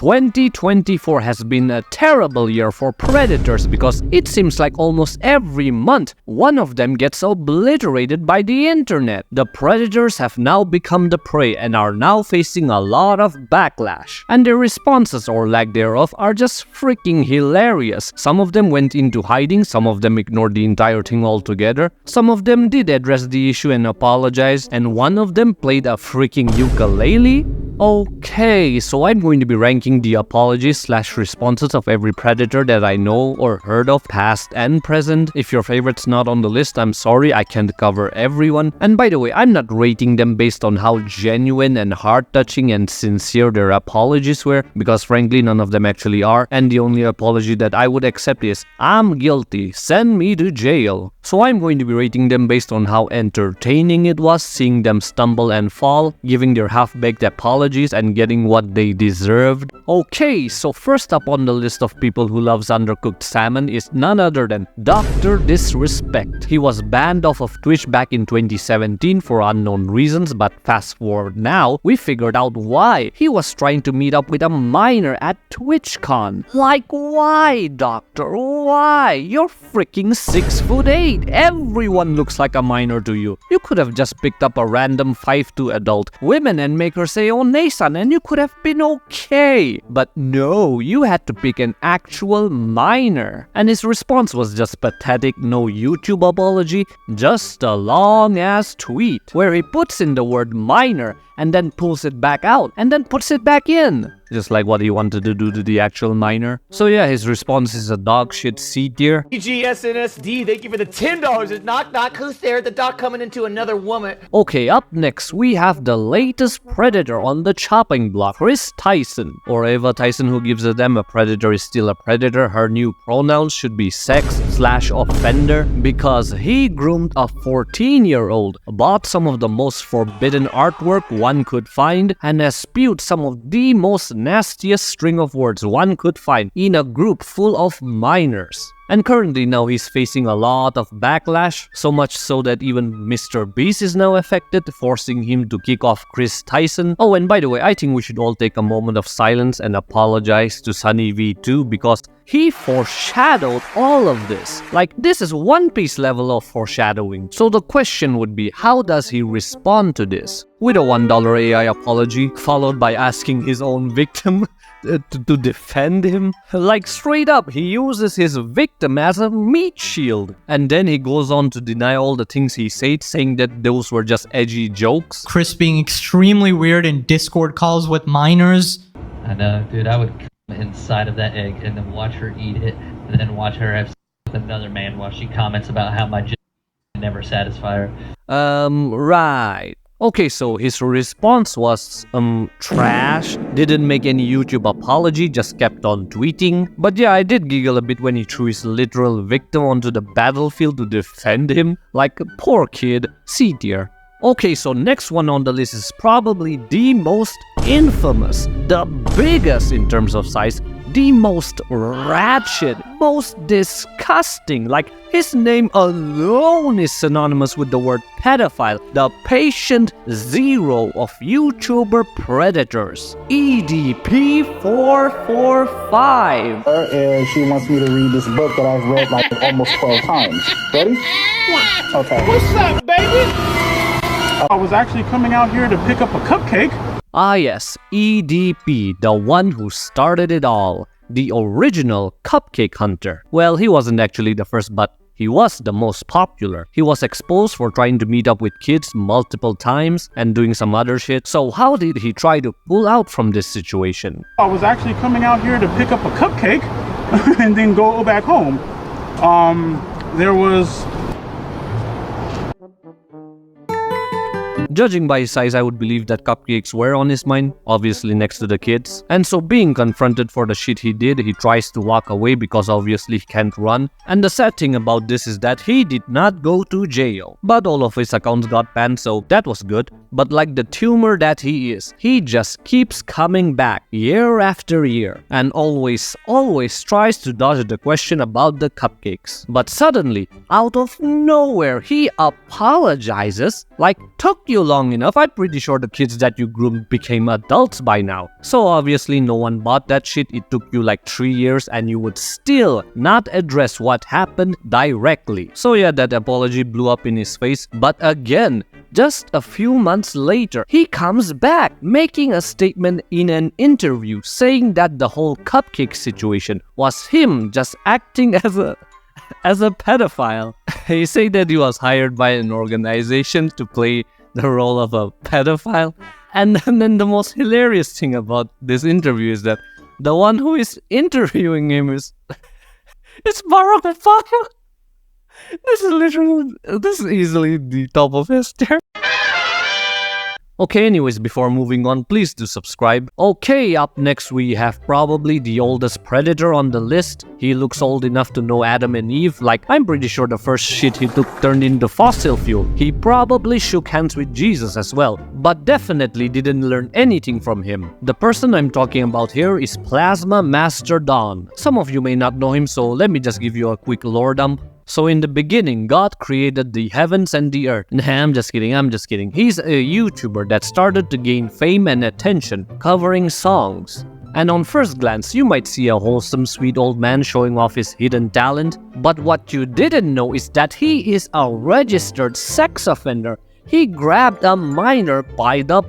2024 has been a terrible year for predators because it seems like almost every month one of them gets obliterated by the internet. The predators have now become the prey and are now facing a lot of backlash. And their responses or lack thereof are just freaking hilarious. Some of them went into hiding, some of them ignored the entire thing altogether, some of them did address the issue and apologize, and one of them played a freaking ukulele? Okay, so I'm going to be ranking the apologies/responses of every predator that I know or heard of, past and present. If your favorite's not on the list, I'm sorry, I can't cover everyone. And by the way, I'm not rating them based on how genuine and heart-touching and sincere their apologies were, because frankly, none of them actually are, and the only apology that I would accept is, I'm guilty, send me to jail. So I'm going to be rating them based on how entertaining it was, seeing them stumble and fall, giving their half-baked apologies, and getting what they deserved. Okay, so first up on the list of people who loves undercooked salmon is none other than DrDisrespect. He was banned off of Twitch back in 2017 for unknown reasons, but fast forward now, we figured out why. He was trying to meet up with a minor at TwitchCon. Like, why, doctor? Why? You're freaking 6'8". Everyone looks like a minor to you. You could have just picked up a random 5'2" adult woman and make her say, "Oh, Nathan," and you could have been okay. But no, you had to pick an actual minor. And his response was just pathetic, no YouTube apology, just a long-ass tweet where he puts in the word minor and then pulls it back out and then puts it back in. Just like what he wanted to do to the actual minor. So yeah, his response is a dog shit C tier. EGSNSD, thank you for the $10. It's knock knock, who's there? The dog coming into another woman. Okay, up next we have the latest predator on the chopping block, ChrisTyson. Or Eva Tyson, who gives a damn, a predator is still a predator. Her new pronouns should be sex/offender, because he groomed a 14-year-old, bought some of the most forbidden artwork one could find, and has spewed some of the most nastiest string of words one could find in a group full of minors. And currently now he's facing a lot of backlash, so much so that even mrbeast is now affected, forcing him to kick off ChrisTyson. Oh, and by the way, I think we should all take a moment of silence and apologize to Sunny V2, because he foreshadowed all of this. Like, this is One Piece level of foreshadowing. So the question would be, how does he respond to this? With a $1 AI apology, followed by asking his own victim to defend him? Like, straight up, he uses his victim as a meat shield. And then he goes on to deny all the things he said, saying that those were just edgy jokes. Chris being extremely weird in Discord calls with minors. I know, dude, I would come inside of that egg and then watch her eat it, and then watch her have sex with another man while she comments about how my never satisfy her. Right. Okay, so his response was, trash, didn't make any YouTube apology, just kept on tweeting. But yeah, I did giggle a bit when he threw his literal victim onto the battlefield to defend him. Like, poor kid, C tier. Okay, so next one on the list is probably the most infamous, the biggest in terms of size, the most ratchet, most disgusting. Like, his name alone is synonymous with the word pedophile. The patient zero of YouTuber predators, EDP445. And she wants me to read this book that I've read like almost 12 times. Ready? Yeah. Okay. What's up, baby? I was actually coming out here to pick up a cupcake. Ah yes, EDP, the one who started it all. The original cupcake hunter. Well, he wasn't actually the first, but he was the most popular. He was exposed for trying to meet up with kids multiple times and doing some other shit. So how did he try to pull out from this situation? I was actually coming out here to pick up a cupcake and then go back home. There was... Judging by his size, I would believe that cupcakes were on his mind, obviously next to the kids. And so being confronted for the shit he did, he tries to walk away because obviously he can't run. And the sad thing about this is that he did not go to jail. But all of his accounts got banned, so that was good. But like the tumor that he is, he just keeps coming back year after year and always tries to dodge the question about the cupcakes. But suddenly, out of nowhere, he apologizes, like, took you you long enough, I'm pretty sure the kids that you groomed became adults by now. So obviously no one bought that shit. It took you like 3 years and you would still not address what happened directly. So yeah, that apology blew up in his face. But again, just a few months later, he comes back, making a statement in an interview saying that the whole cupcake situation was him just acting as a pedophile. He said that he was hired by an organization to play the role of a pedophile. And then the most hilarious thing about this interview is that the one who is interviewing him is it's Barack Obama. This is easily the top of his tier. Okay, anyways, before moving on, please do subscribe. Okay, up next we have probably the oldest predator on the list. He looks old enough to know Adam and Eve. Like, I'm pretty sure the first shit he took turned into fossil fuel. He probably shook hands with Jesus as well, but definitely didn't learn anything from him. The person I'm talking about here is Plasma Master Dawn. Some of you may not know him, so let me just give you a quick lore dump. So in the beginning, God created the heavens and the earth. Nah, I'm just kidding. He's a YouTuber that started to gain fame and attention, covering songs. And on first glance, you might see a wholesome, sweet old man showing off his hidden talent. But what you didn't know is that he is a registered sex offender. He grabbed a minor by the...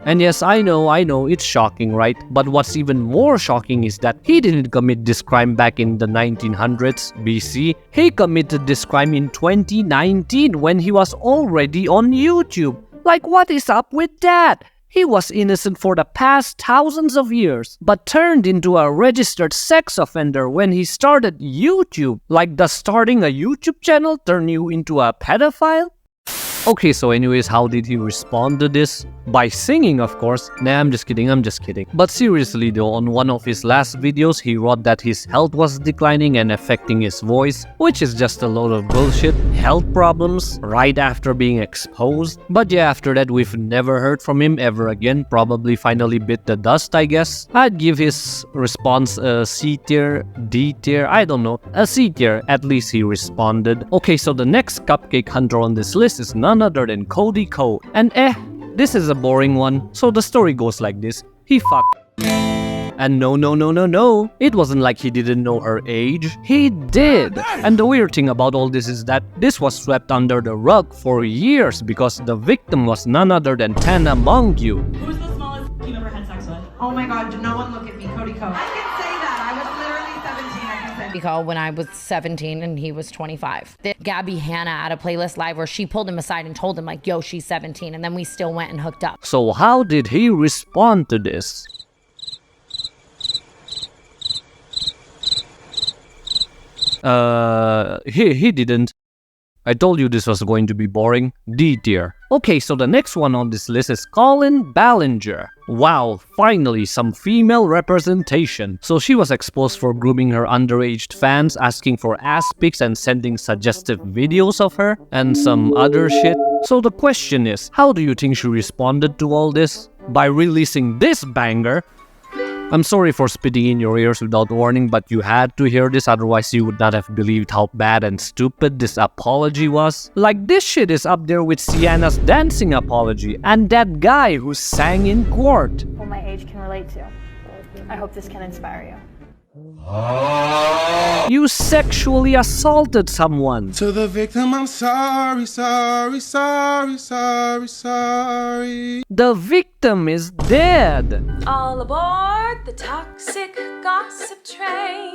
And yes, I know, it's shocking, right? But what's even more shocking is that he didn't commit this crime back in the 1900s BC. He committed this crime in 2019 when he was already on YouTube. Like, what is up with that? He was innocent for the past thousands of years, but turned into a registered sex offender when he started YouTube. Like, does starting a YouTube channel turn you into a pedophile? Okay, so anyways, how did he respond to this? By singing, of course. Nah, I'm just kidding. But seriously though, on one of his last videos, he wrote that his health was declining and affecting his voice, which is just a load of bullshit. Health problems right after being exposed. But yeah, after that, we've never heard from him ever again. Probably finally bit the dust, I guess. I'd give his response a C tier, D tier, I don't know. A C tier, at least he responded. Okay, so the next cupcake hunter on this list is none other than Cody C. And this is a boring one. So the story goes like this. He fucked. And no. It wasn't like he didn't know her age. He did. And the weird thing about all this is that this was swept under the rug for years because the victim was none other than Tana Mongeau. Who's the smallest you've ever had sex with? Oh my god, no one look at me, Cody C. I can say that. I was literally 17, I can say. When I was 17 and he was 25. Gabby Hanna had a playlist live where she pulled him aside and told him like, yo, she's 17. And then we still went and hooked up. So how did he respond to this? He didn't. I told you this was going to be boring. D tier. Okay, so the next one on this list is Colin Ballinger. Wow, finally some female representation. So she was exposed for grooming her underage fans, asking for ass pics and sending suggestive videos of her, and some other shit. So the question is, how do you think she responded to all this? By releasing this banger. I'm sorry for spitting in your ears without warning, but you had to hear this, otherwise you would not have believed how bad and stupid this apology was. Like, this shit is up there with Sienna's dancing apology and that guy who sang in court. What my age can relate to. I hope this can inspire you. You sexually assaulted someone. To the victim, I'm sorry. The victim is dead. All aboard the toxic gossip train.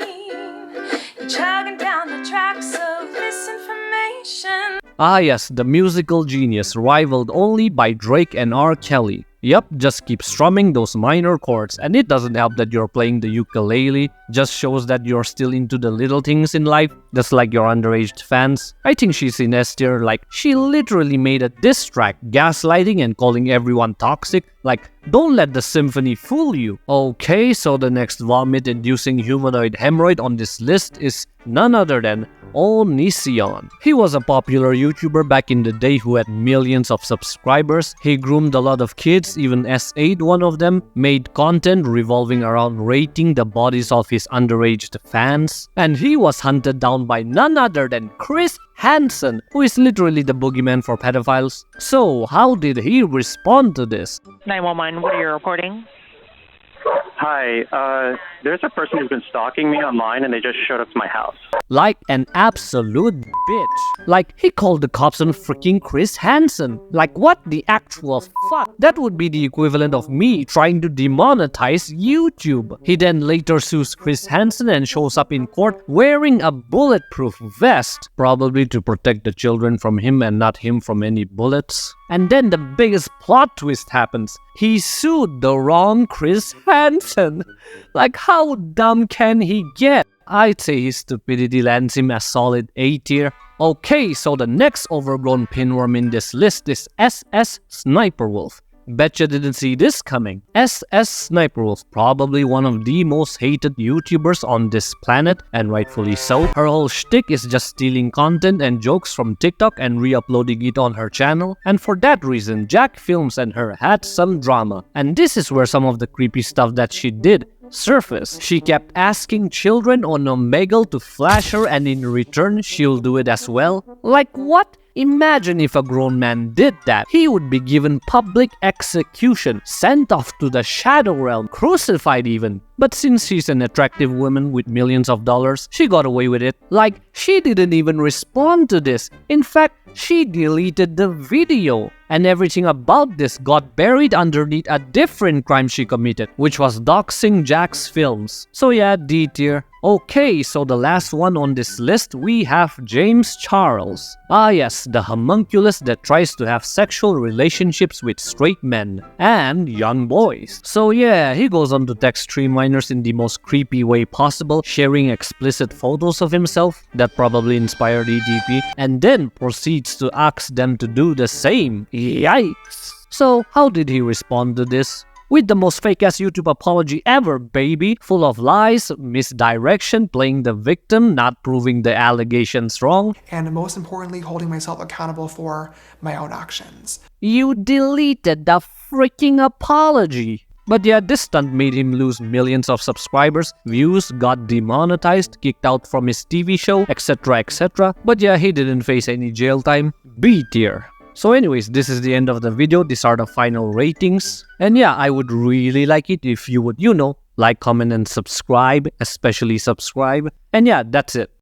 You're chugging down the tracks of misinformation. Ah yes, the musical genius, rivaled only by Drake and R. Kelly. Yup, just keep strumming those minor chords, and it doesn't help that you're playing the ukulele, just shows that you're still into the little things in life, just like your underage fans. I think she's in S tier, like, she literally made a diss track, gaslighting and calling everyone toxic, like, don't let the symphony fool you. Okay, so the next vomit-inducing humanoid hemorrhoid on this list is none other than Onision. He was a popular YouTuber back in the day who had millions of subscribers. He groomed a lot of kids, even S8 one of them, made content revolving around rating the bodies of his underage fans, and he was hunted down found by none other than Chris Hansen, who is literally the boogeyman for pedophiles. So, how did he respond to this? 911, what are you reporting? Hi, there's a person who's been stalking me online and they just showed up to my house. Like an absolute bitch. Like, he called the cops on freaking Chris Hansen. Like, what the actual fuck? That would be the equivalent of me trying to demonetize YouTube. He then later sues Chris Hansen and shows up in court wearing a bulletproof vest, probably to protect the children from him and not him from any bullets. And then the biggest plot twist happens. He sued the wrong Chris Hansen. Like, how dumb can he get? I'd say his stupidity lands him a solid A tier. Okay, so the next overgrown pinworm in this list is sssniperwolf. Betcha didn't see this coming. sssniperwolf, probably one of the most hated YouTubers on this planet, and rightfully so. Her whole shtick is just stealing content and jokes from TikTok and re-uploading it on her channel, and for that reason, Jack Films and her had some drama. And this is where some of the creepy stuff that she did surface. She kept asking children on Omegle to flash her, and in return, she'll do it as well. Like, what? Imagine if a grown man did that. He would be given public execution, sent off to the shadow realm, crucified even. But since she's an attractive woman with millions of dollars, she got away with it. Like, she didn't even respond to this. In fact, she deleted the video. And everything about this got buried underneath a different crime she committed, which was doxing Jack's films. So yeah, D tier. Okay, so the last one on this list, we have James Charles. Ah yes, the homunculus that tries to have sexual relationships with straight men and young boys. So yeah, he goes on to text streamliners in the most creepy way possible, sharing explicit photos of himself that probably inspired EDP, and then proceeds to ask them to do the same. Yikes! So how did he respond to this? With the most fake-ass YouTube apology ever, baby. Full of lies, misdirection, playing the victim, not proving the allegations wrong. And most importantly, holding myself accountable for my own actions. You deleted the freaking apology. But yeah, this stunt made him lose millions of subscribers, views, got demonetized, kicked out from his TV show, etc, etc. But yeah, he didn't face any jail time. B tier. So anyways, this is the end of the video. These are the final ratings. And yeah, I would really like it if you would, like, comment, and subscribe. Especially subscribe. And yeah, that's it.